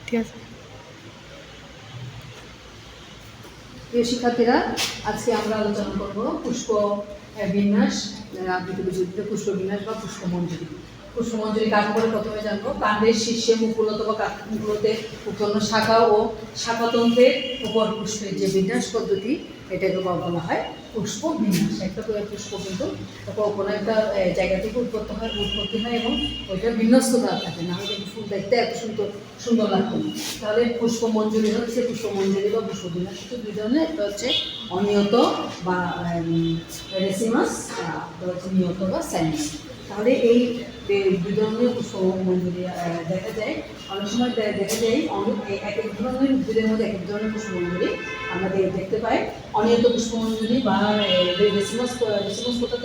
ঠিক আছে। প্রিয় শিক্ষার্থীরা, আজকে আমরা আলোচনা করব পুষ্প বিন্যাস, পুষ্প বিন্যাস বা পুষ্পমঞ্জরি। পুষ্পমঞ্জরি কাকে বলে প্রথমে জানবো। কাণ্ডের শীর্ষে মুকুল অথবা মুকুলতে উৎপন্ন শাখা ও শাখাতন্ত্রের উপর পুষ্পের যে বিন্যাস পদ্ধতি, এটাকে বলা হয় পুষ্প বিন্যাস। একটা পুষ্প কিন্তু কোনো একটা জায়গা থেকে উৎপত্তি হয় এবং ওইটা বিন্যস্ততা থাকে, না হলে ফুল দেখতে এত সুন্দর লাগতো না। তাহলে পুষ্পমঞ্জরি হচ্ছে পুষ্পমঞ্জরি বা পুষ্প বিন্যাস হচ্ছে দুই ধরনের। একটা হচ্ছে অনিয়ত বা রেসিমাস, হচ্ছে নিয়ত বা স্যানিস। তাহলে এই দুই ধরনের পুষ্পমঞ্জরি দেখা যায়। অনেক সময় দেখা যায় এক এক ধরনের উদ্ভিদের মধ্যে এক এক ধরনের পুষ্পমঞ্জরি আমরা দেখতে পাই। অনিয়ত পুষ্পমঞ্জরি বা রেসিমাস কোথায়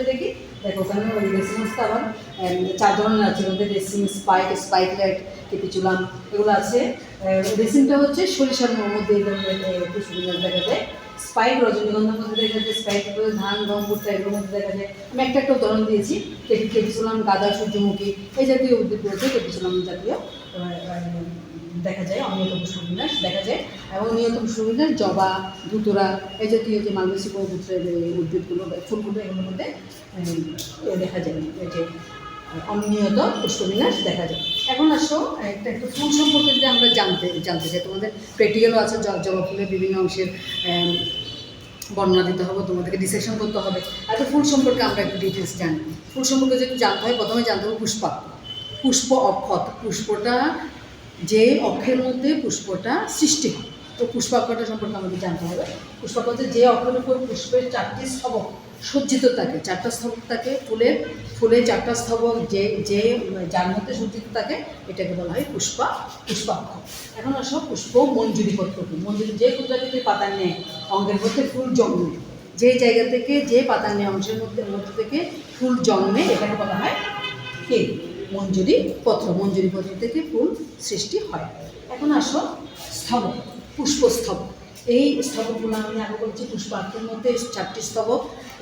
দেখি, দেখো ওখানে ওই রেসিমাসটা আবার 4 ধরনের আছে। ওদের রেসিম, স্পাইকলেট, কেপিচুলাম এগুলো আছে। রেসিমটা হচ্ছে সরিষার মধ্যে এই ধরনের পুষ্পবিন্যাস দেখা যায়। স্পাইক রজনীগন্ধার মধ্যে দেখা যায়, স্পাইক ধান, গম, ভুট্টা এগুলোর মধ্যে দেখা যায়। আমি একটা উদাহরণ দিয়েছি, কেপিচুলাম, গাঁদা, সূর্যমুখী এই জাতীয় উদ্ভিদ রয়েছে। কেপিচুলাম জাতীয় দেখা যায়, অনিয়ত পুষ্পবিন্যাস দেখা যায়। এবং নিয়ত পুষ্পবিন্যাস জবা, ধুতুরা এই জাতীয় যে মালবেসী গোত্রের উদ্ভিদগুলো, ফুলগুলো এগুলোর মধ্যে দেখা যায় এই যে অনিয়ত পুষ্পবিন্যাস দেখা যায়। এখন আসো একটা ফুল সম্পর্কে যদি আমরা জানতে চাই, তোমাদের প্র্যাকটিক্যালও আছে। জবা ফুলের বিভিন্ন অংশের বর্ণনা দিতে হবে, তোমাদেরকে ডিসেকশন করতে হবে। এত ফুল সম্পর্কে আমরা একটু ডিটেলস জানি। ফুল সম্পর্কে যদি জানতে হয়, প্রথমে জানতে হবে পুষ্প অক্ষত। পুষ্পটা যে অক্ষের মধ্যে পুষ্পটা সৃষ্টি হয়, তো পুষ্পাক্ষরটা সম্পর্কে আমাদের জানতে হবে। পুষ্পাক্ষরে যে অক্ষের উপর পুষ্পের 4টি স্তবক সজ্জিত থাকে, 4টা স্তবক থাকে, ফুলের 4টা স্তবক যার মধ্যে সজ্জিত থাকে, এটাকে বলা হয় পুষ্পাক্ষর। এখন আসো পুষ্প মঞ্জুরি পদ্ধতি। মঞ্জুরি যে প্রজাতির পাতা নেয় অঙ্গের মধ্যে ফুল জন্মে, যে জায়গা থেকে যে পাতা নেয় অংশের মধ্যে থেকে ফুল জন্মে, এখানে বলা হয় কি মঞ্জুরি পত্র থেকে ফুল সৃষ্টি হয়। এখন আসো স্তবক, পুষ্পস্তবক। এই স্তবকগুলো আমি আগে বলছি, পুষ্পাক্ষের মধ্যে 4টি স্তবক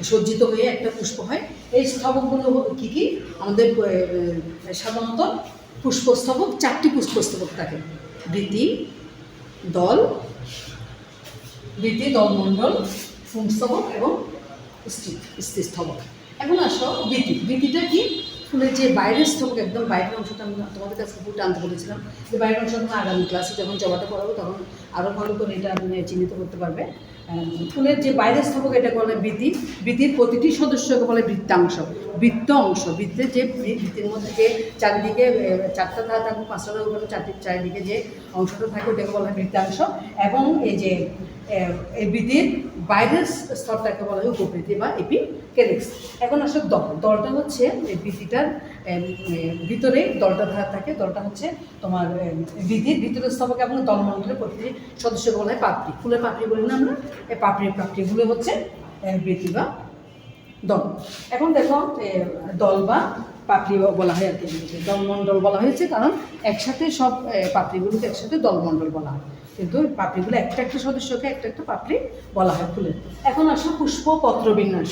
সজ্জিত হয়ে একটা পুষ্প হয়। এই স্তবকগুলো কী কী? আমাদের সাধারণত পুষ্পস্তবক 4টি পুষ্পস্তবক থাকে: বৃতি, দলমণ্ডল, পুংস্তবক এবং স্ত্রীস্তবক। এখন আসো বৃতিটা কি? ফুলের যে বাইরের স্তবক, একদম বাইরের অংশটা আমি তোমাদের কাছে ফুলটা আনতে বলেছিলাম। যে বাইরের অংশ আমরা আগামী ক্লাসে যখন জবাটা পড়াবো তখন আরও ভালো করে এটা চিহ্নিত করতে পারবে। ফুলের যে বাইরের স্তবক, এটা বলে বৃতির প্রতিটি সদস্যকে বলে বৃত্ত অংশ। বৃত্তের যে বৃত্তির মধ্যে যে চারিদিকে 4টা ধার থাকবে, 5টা ধার উপরে চারিদিকে যে অংশটা থাকে ওটাকে বলা হয় বৃত্তাংশ। এবং এই যে এই বৃতির বাইরের স্তরটাকে বলা হয় উপবৃত্তি বা এপিক্যালিক্স। এখন আসলে দলটা হচ্ছে এই বৃতিটার ভিতরে দলটা ধার থাকে। দলটা হচ্ছে তোমার বৃতির ভিতরের স্তবক এবং দলমণ্ডলের প্রতিটি সদস্যকে বলা হয় পাপড়ি। ফুলের পাপড়ি বলি না আমরা, এই পাপড়িগুলো হচ্ছে বৃতি বা দল। এখন দেখো দল বা পাপড়ি বলা হয় আর কি, দলমণ্ডল বলা হয়েছে কারণ একসাথে সব পাপড়িগুলোকে একসাথে দলমণ্ডল বলা হয়, কিন্তু পাপড়িগুলো একটা সদস্যকে একটা পাপড়ি বলা হয় ফুলের। এখন আসো পুষ্পপত্র বিন্যাস।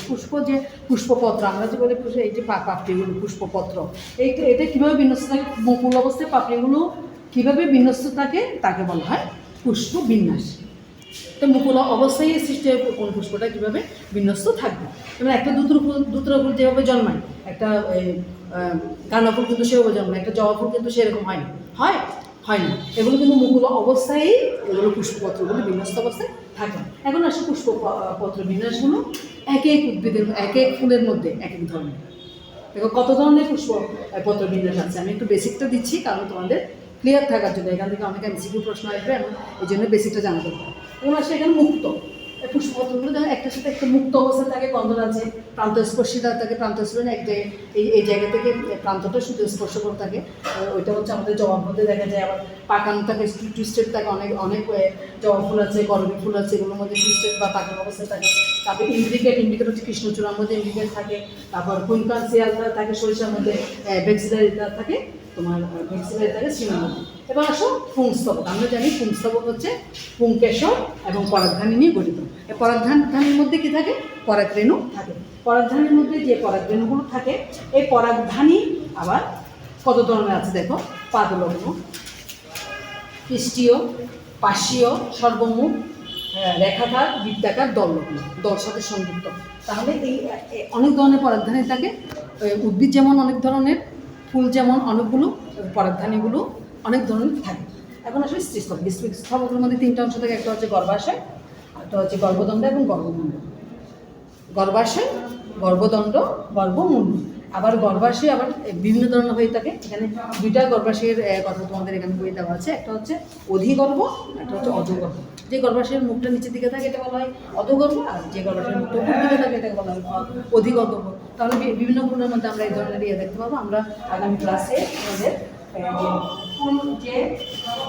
পুষ্পপত্র আমরা যে বলি, এই যে পাপড়িগুলো পুষ্পপত্র, এটা কীভাবে বিন্যস্ত থাকে, মুকুল অবস্থায় পাপড়িগুলো কীভাবে বিন্যস্ত থাকে তাকে বলা হয় পুষ্প বিন্যাস। তো মুকুল অবস্থায় সৃষ্টি হয় কোন পুষ্পটা কীভাবে বিন্যস্ত থাকবে। এবং একটা দুতরা ফুল যেভাবে জন্মায়, একটা গাঁদা ফুল কিন্তু সেভাবে জন্মায়, একটা জবা ফুল কিন্তু সেরকম হয় না। এগুলো কিন্তু মুকুল অবস্থায় এগুলো পুষ্পপত্রগুলো বিন্যস্ত অবস্থায় থাকে। এখন আসে পুষ্পপত্র বিন্যাসগুলো এক এক উদ্ভিদের এক এক ফুলের মধ্যে এক এক ধরনের। দেখো কত ধরনের পুষ্পপত্র বিন্যাস আছে। আমি একটু বেসিকটা দিচ্ছি কারণ তোমাদের ক্লিয়ার থাকার জন্য। এখান থেকে অনেক এমসিকিউ প্রশ্ন আসবে এবং এই জন্য বেসিকটা জানা দরকার। এবং আসলে এখানে মুক্ত পুষ্পপত্রগুলো যেমন একটার সাথে একটা মুক্ত অবস্থায় থাকে, গন্ধ আছে, প্রান্তস্পর্শিতা থাকে। প্রান্তস্পর্শী এই জায়গা থেকে প্রান্তটা শুধু স্পর্শ করে থাকে, ওইটা হচ্ছে আমাদের জবা ফুলে দেখা যায়। আবার পাকানো থাকে, টুইস্টেড থাকে। অনেক জবা ফুল আছে, করবী ফুল আছে, এগুলোর মধ্যে টুইস্টেড বা পাকানো অবস্থায় থাকে। তারপরে ইন্ডিকেট হচ্ছে কৃষ্ণচূড়ার মধ্যে ইন্ডিকেট থাকে। তারপর কুইনকান্সিয়াল থাকে, সরিষার মধ্যে ভেক্সিলারিটা থাকে, তোমার ভেক্সিলারি থাকে সিনার মধ্যে। এবার আসো পুংস্তবক। আমরা জানি পুংস্তবক হচ্ছে পুংকেশর এবং পরাগধানী নিয়ে গঠিত। এই পরাগধানীর মধ্যে কী থাকে? পরাগরেণু থাকে। পরাগধানীর মধ্যে যে পরাগরেণুগুলো থাকে, এই পরাগধানী আবার কত ধরনের আছে দেখো। পাদলগ্ন, পৃষ্ঠীয়, পার্শ্বীয়, সর্বমুখ, রেখাকার, বৃত্তাকার, দল সাথে সংযুক্ত। তাহলে এই অনেক ধরনের পরাগধানী থাকে। উদ্ভিদ যেমন অনেক ধরনের, ফুল যেমন অনেকগুলো, পরাগধানীগুলো অনেক ধরনের থাকে। এখন আসলে স্থিরস্থল। স্থলগুলোর মধ্যে তিনটা অংশ থাকে, একটা হচ্ছে গর্ভাশয়, একটা হচ্ছে গর্ভদণ্ড এবং গর্ভমুণ্ড। গর্ভাশয়, গর্ভদণ্ড, গর্ভমুণ্ড। আবার গর্ভাশয় আবার বিভিন্ন ধরনের হয়ে থাকে। এখানে দুইটা গর্ভাশয়ের কথা তোমাদের এখানে বই দেওয়া আছে, একটা হচ্ছে অধিগর্ভ, একটা হচ্ছে অধগর্ভ। যে গর্ভাশয়ের মুখটা নিচের দিকে থাকে এটা বলা হয় অধগর্ভ, আর যে গর্ভাশয়ের মুখটা উপর দিকে থাকে এটাকে বলা হয় অধিগর্ভ। তাহলে বিভিন্ন ফুলের মধ্যে আমরা এই ধরনের দেখতে পাবো। আমরা আগামী ক্লাসে আমাদের ফুল যে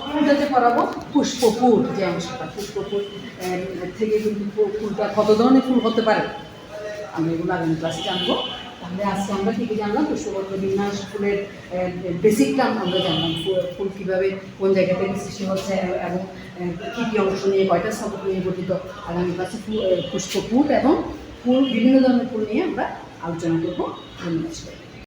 ফুলটাতে পড়াবো পুষ্পপুর যে অংশটা, পুষ্পপুর থেকে কিন্তু ফুলটা কত ধরনের ফুল হতে পারে আমরা এগুলো আগামী ক্লাসে জানবো। তাহলে আজকে আমরা কী কী জানলাম, পুষ্পপত্র বিন্যাস, ফুলের বেসিকটা আমরা জানলাম, ফুল কীভাবে কোন জায়গা থেকে সৃষ্টি হচ্ছে এবং কী কী অংশ নিয়ে কয়টা স্তবক নিয়ে গঠিত। আগামী ক্লাসে পুষ্পপুর এবং ফুল, বিভিন্ন ধরনের ফুল নিয়ে আমরা আলোচনা করবো। ধন্যবাদ।